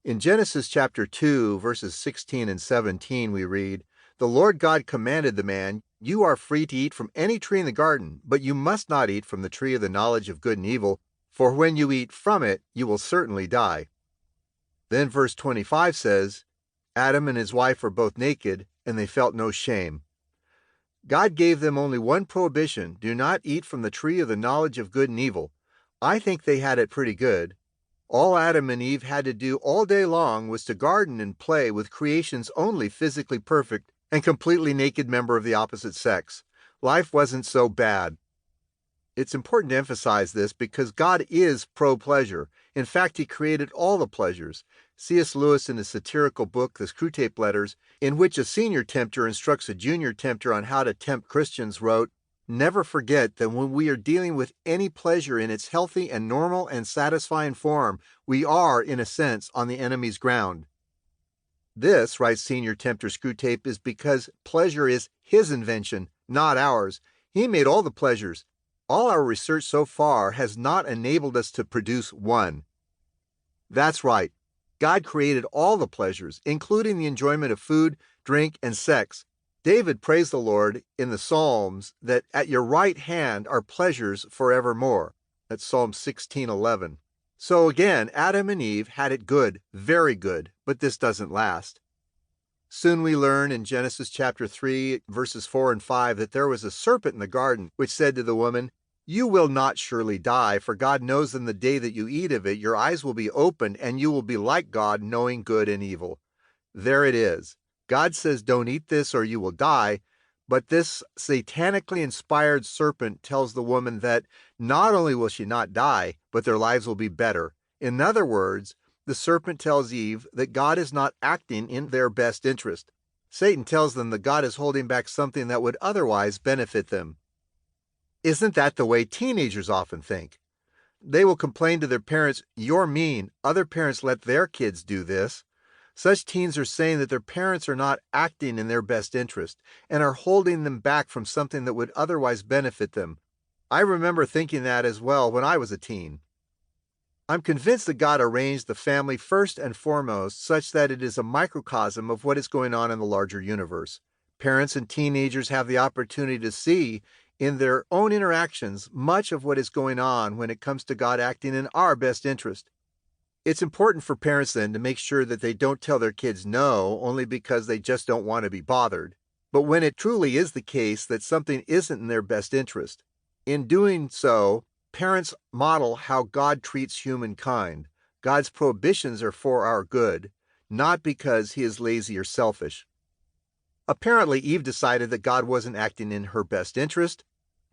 In Genesis chapter 2, verses 16 and 17, we read, "The Lord God commanded the man, 'You are free to eat from any tree in the garden, but you must not eat from the tree of the knowledge of good and evil, for when you eat from it, you will certainly die.'" Then verse 25 says, "Adam and his wife were both naked, and they felt no shame." God gave them only one prohibition: do not eat from the tree of the knowledge of good and evil. I think they had it pretty good. All Adam and Eve had to do all day long was to garden and play with creation's only physically perfect and completely naked member of the opposite sex. Life wasn't so bad. It's important to emphasize this because God is pro-pleasure. In fact, He created all the pleasures. C.S. Lewis, in his satirical book, The Screwtape Letters, in which a senior tempter instructs a junior tempter on how to tempt Christians, wrote, "Never forget that when we are dealing with any pleasure in its healthy and normal and satisfying form, we are, in a sense, on the enemy's ground." This, writes senior tempter Screwtape, is because pleasure is His invention, not ours. He made all the pleasures. All our research so far has not enabled us to produce one. That's right. God created all the pleasures, including the enjoyment of food, drink, and sex. David praised the Lord in the Psalms that at your right hand are pleasures forevermore. That's Psalm 16:11. So again, Adam and Eve had it good, very good, but this doesn't last. Soon we learn in Genesis chapter 3, verses 4 and 5, that there was a serpent in the garden, which said to the woman, "You will not surely die, for God knows in the day that you eat of it, your eyes will be opened, and you will be like God, knowing good and evil." There it is. God says don't eat this or you will die, but this satanically inspired serpent tells the woman that not only will she not die, but their lives will be better. In other words, the serpent tells Eve that God is not acting in their best interest. Satan tells them that God is holding back something that would otherwise benefit them. Isn't that the way teenagers often think? They will complain to their parents, "You're mean. Other parents let their kids do this." Such teens are saying that their parents are not acting in their best interest and are holding them back from something that would otherwise benefit them. I remember thinking that as well when I was a teen. I'm convinced that God arranged the family first and foremost such that it is a microcosm of what is going on in the larger universe. Parents and teenagers have the opportunity to see in their own interactions much of what is going on when it comes to God acting in our best interest. It's important for parents then to make sure that they don't tell their kids no only because they just don't want to be bothered, but when it truly is the case that something isn't in their best interest. In doing so, parents model how God treats humankind. God's prohibitions are for our good, not because He is lazy or selfish. Apparently, Eve decided that God wasn't acting in her best interest.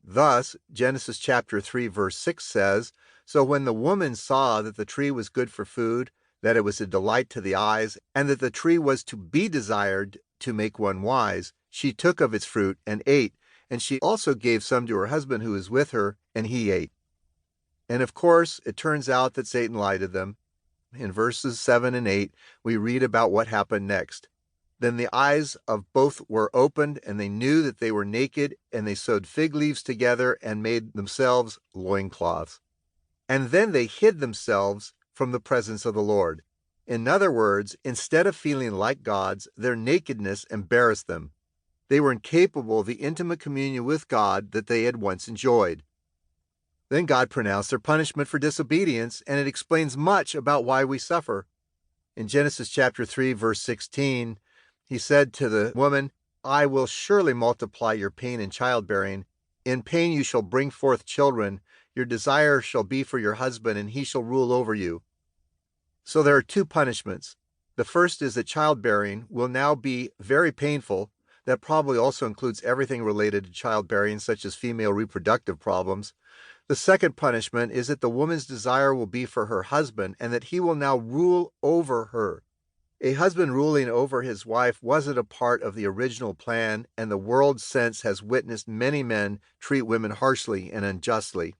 Thus, Genesis chapter 3, verse 6 says, "So when the woman saw that the tree was good for food, that it was a delight to the eyes, and that the tree was to be desired to make one wise, she took of its fruit and ate, and she also gave some to her husband who was with her, and he ate." And of course, it turns out that Satan lied to them. In verses 7 and 8, we read about what happened next. "Then the eyes of both were opened, and they knew that they were naked, and they sewed fig leaves together and made themselves loincloths. And then they hid themselves from the presence of the Lord." In other words, instead of feeling like gods, their nakedness embarrassed them. They were incapable of the intimate communion with God that they had once enjoyed. Then God pronounced their punishment for disobedience, and it explains much about why we suffer. In Genesis chapter 3, verse 16, He said to the woman, "I will surely multiply your pain in childbearing. In pain you shall bring forth children. Your desire shall be for your husband, and he shall rule over you." So there are two punishments. The first is that childbearing will now be very painful. That probably also includes everything related to childbearing, such as female reproductive problems. The second punishment is that the woman's desire will be for her husband, and that he will now rule over her. A husband ruling over his wife wasn't a part of the original plan, and the world since has witnessed many men treat women harshly and unjustly.